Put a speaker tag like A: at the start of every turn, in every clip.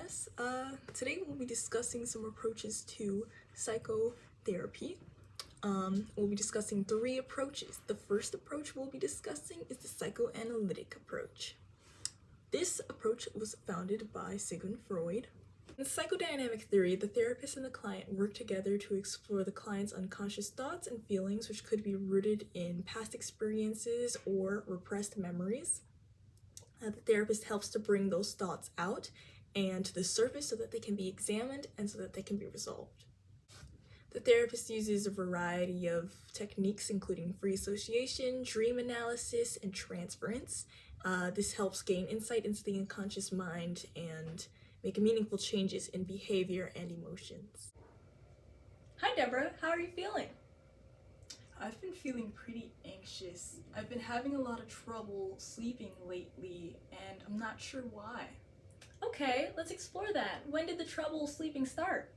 A: class. Today we'll be discussing some approaches to psychotherapy. We'll be discussing 3 approaches. The first approach we'll be discussing is the psychoanalytic approach. This approach was founded by Sigmund Freud. In psychodynamic theory, the therapist and the client work together to explore the client's unconscious thoughts and feelings, which could be rooted in past experiences or repressed memories. The therapist helps to bring those thoughts out and to the surface so that they can be examined and so that they can be resolved. The therapist uses a variety of techniques, including free association, dream analysis, and transference. This helps gain insight into the unconscious mind and make meaningful changes in behavior and emotions.
B: Hi Deborah, how are you feeling?
C: I've been feeling pretty anxious. I've been having a lot of trouble sleeping lately, and I'm not sure why.
B: Okay, let's explore that. When did the trouble sleeping start?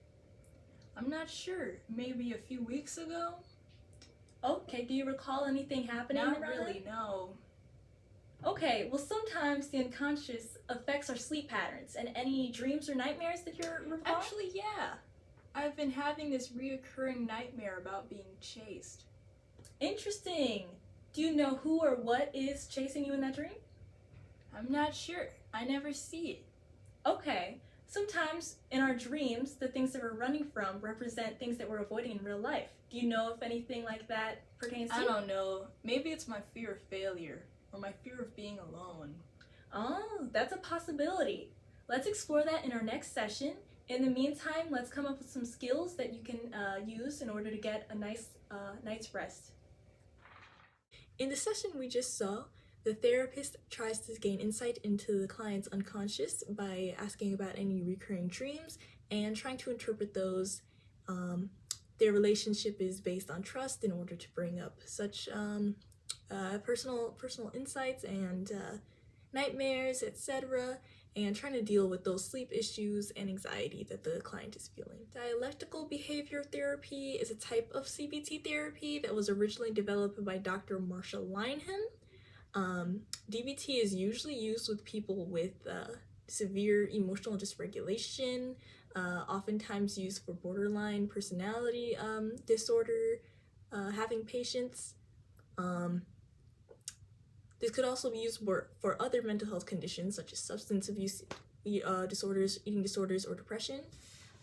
C: I'm not sure. Maybe a few weeks ago?
B: Okay, do you recall anything happening
C: Not
B: around
C: really,
B: then?
C: no.
B: Okay, well sometimes the unconscious affects our sleep patterns, and any dreams or nightmares that you're recalling?
C: Actually, yeah. I've been having this reoccurring nightmare about being chased.
B: Interesting. Do you know who or what is chasing you in that dream?
C: I'm not sure. I never see it.
B: Okay, sometimes in our dreams, the things that we're running from represent things that we're avoiding in real life. Do you know if anything like that pertains to you?
C: I don't know. Maybe it's my fear of failure, or my fear of being alone.
B: Oh, that's a possibility. Let's explore that in our next session. In the meantime, let's come up with some skills that you can use in order to get a nice night's rest.
A: In the session we just saw, the therapist tries to gain insight into the client's unconscious by asking about any recurring dreams and trying to interpret those. Their relationship is based on trust in order to bring up such personal insights and nightmares, etc., and trying to deal with those sleep issues and anxiety that the client is feeling. Dialectical behavior therapy is a type of CBT therapy that was originally developed by Dr. Marsha Linehan. DBT is usually used with people with severe emotional dysregulation, oftentimes used for borderline personality disorder having patients. This could also be used for other mental health conditions such as substance abuse disorders, eating disorders, or depression.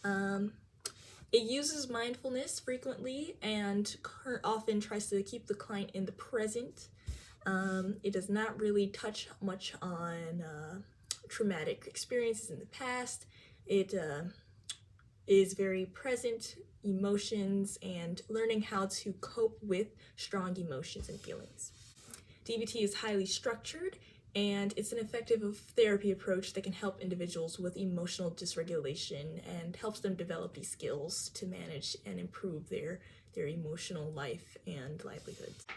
A: It uses mindfulness frequently and often tries to keep the client in the present. It does not really touch much on traumatic experiences in the past. It is very present emotions and learning how to cope with strong emotions and feelings. DBT is highly structured, and it's an effective therapy approach that can help individuals with emotional dysregulation and helps them develop these skills to manage and improve their emotional life and livelihoods.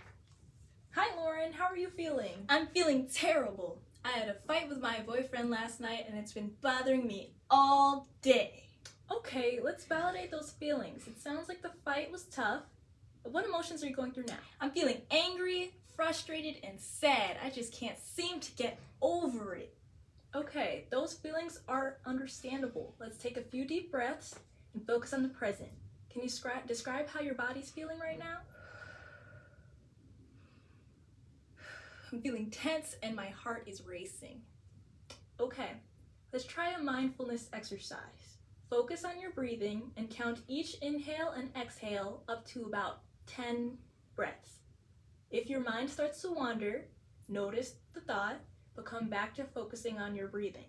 B: Hi Lauren, how are you feeling?
C: I'm feeling terrible. I had a fight with my boyfriend last night, and it's been bothering me all day.
B: Okay, let's validate those feelings. It sounds like the fight was tough. What emotions are you going through now?
C: I'm feeling angry, frustrated, and sad. I just can't seem to get over it.
B: Okay, those feelings are understandable. Let's take a few deep breaths and focus on the present. Can you describe how your body's feeling right now?
C: I'm feeling tense and my heart is racing.
B: Okay, let's try a mindfulness exercise. Focus on your breathing and count each inhale and exhale up to about 10 breaths. If your mind starts to wander, notice the thought, but come back to focusing on your breathing.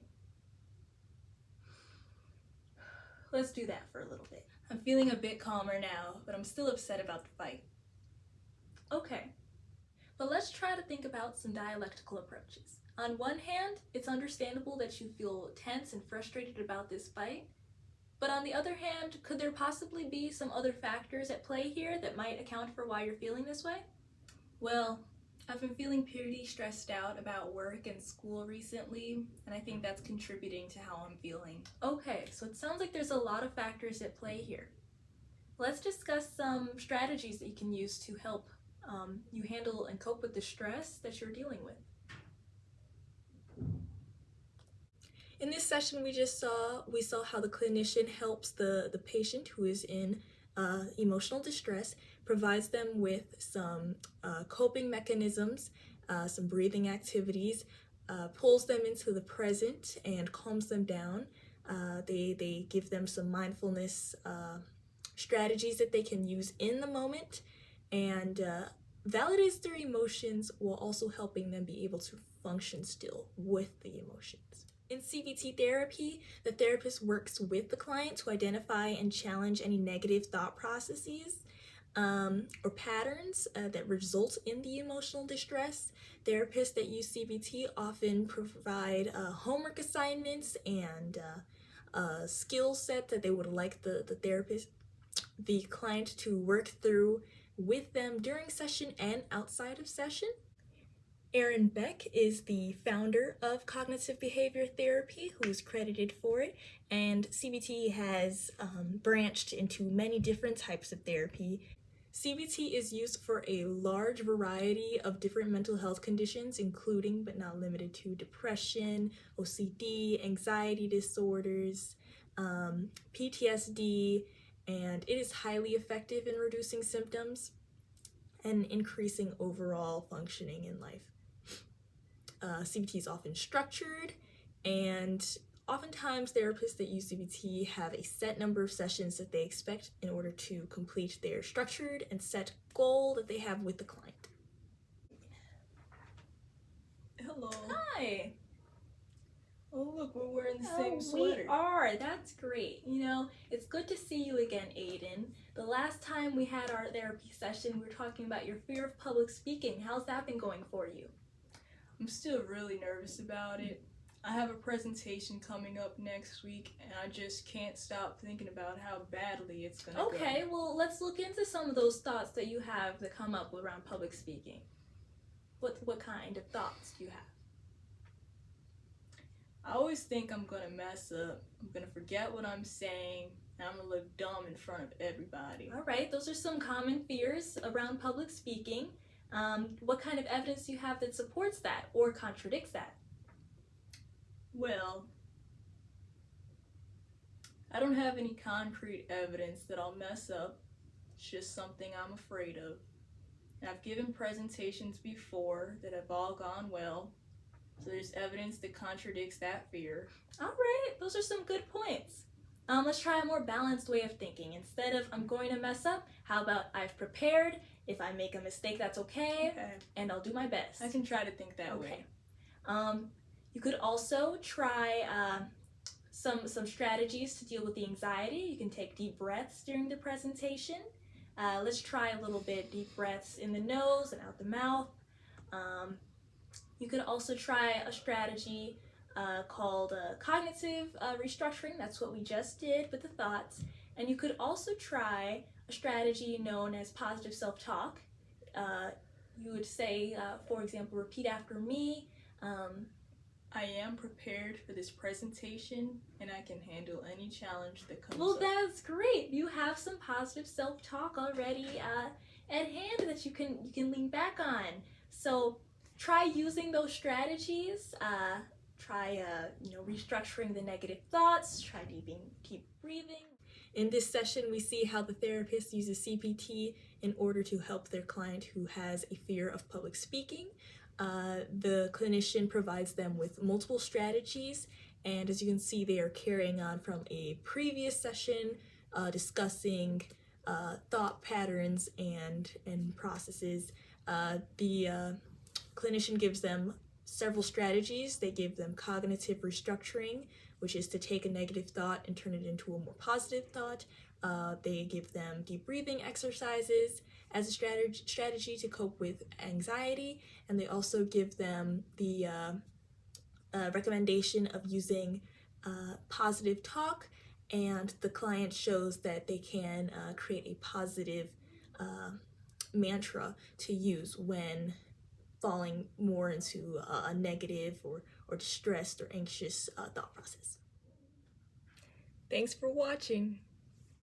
B: Let's do that for a little bit.
C: I'm feeling a bit calmer now, but I'm still upset about the fight.
B: Okay, but let's try to think about some dialectical approaches. On one hand, it's understandable that you feel tense and frustrated about this fight, but on the other hand, could there possibly be some other factors at play here that might account for why you're feeling this way?
C: Well, I've been feeling pretty stressed out about work and school recently, and I think that's contributing to how I'm feeling.
B: Okay, so it sounds like there's a lot of factors at play here. Let's discuss some strategies that you can use to help you handle and cope with the stress that you're dealing with.
A: In this session, we saw how the clinician helps the patient who is in emotional distress, provides them with some coping mechanisms, some breathing activities, pulls them into the present and calms them down. They give them some mindfulness strategies that they can use in the moment, and validates their emotions while also helping them be able to function still with the emotions. In CBT therapy, the therapist works with the client to identify and challenge any negative thought processes or patterns that result in the emotional distress. Therapists that use CBT often provide homework assignments and a skill set that they would like the client to work through with them during session and outside of session. Aaron Beck is the founder of cognitive behavior therapy, who is credited for it, and CBT has branched into many different types of therapy. CBT is used for a large variety of different mental health conditions, including but not limited to depression, OCD, anxiety disorders, PTSD, and it is highly effective in reducing symptoms and increasing overall functioning in life. CBT is often structured, and oftentimes therapists that use CBT have a set number of sessions that they expect in order to complete their structured and set goal that they have with the client.
C: Hello.
B: Hi.
C: Oh, look, we're wearing the same
B: We
C: sweater.
B: are. That's great. You know, it's good to see you again, Aiden. The last time we had our therapy session, we were talking about your fear of public speaking. How's that been going for you?
C: I'm still really nervous about it. I have a presentation coming up next week, and I just can't stop thinking about how badly it's gonna go.
B: Okay, well, let's look into some of those thoughts that you have that come up around public speaking. What kind of thoughts do you have?
C: I always think I'm gonna mess up. I'm gonna forget what I'm saying, and I'm gonna look dumb in front of everybody.
B: All right, those are some common fears around public speaking. What kind of evidence do you have that supports that or contradicts that?
C: Well, I don't have any concrete evidence that I'll mess up. It's just something I'm afraid of. And I've given presentations before that have all gone well, so there's evidence that contradicts that fear.
B: All right, those are some good points. Let's try a more balanced way of thinking. Instead of I'm going to mess up, how about I've prepared? If I make a mistake, that's okay, and I'll do my best.
C: I can try to think that way.
B: You could also try some strategies to deal with the anxiety. You can take deep breaths during the presentation. Let's try a little bit deep breaths in the nose and out the mouth. You could also try a strategy called cognitive restructuring. That's what we just did with the thoughts. And you could also try a strategy known as positive self-talk. You would say, for example, repeat after me.
C: I am prepared for this presentation, and I can handle any challenge that comes
B: Well,
C: up.
B: that's great. You have some positive self-talk already at hand that you can lean back on. So try using those strategies. Try restructuring the negative thoughts. Try deep breathing.
A: In this session, we see how the therapist uses CBT in order to help their client who has a fear of public speaking. The clinician provides them with multiple strategies, and as you can see, they are carrying on from a previous session discussing thought patterns and processes. The clinician gives them several strategies. They give them cognitive restructuring, which is to take a negative thought and turn it into a more positive thought. They give them deep breathing exercises as a strategy to cope with anxiety, and they also give them the recommendation of using positive talk, and the client shows that they can create a positive mantra to use when falling more into a negative or distressed or anxious thought process. Thanks for watching.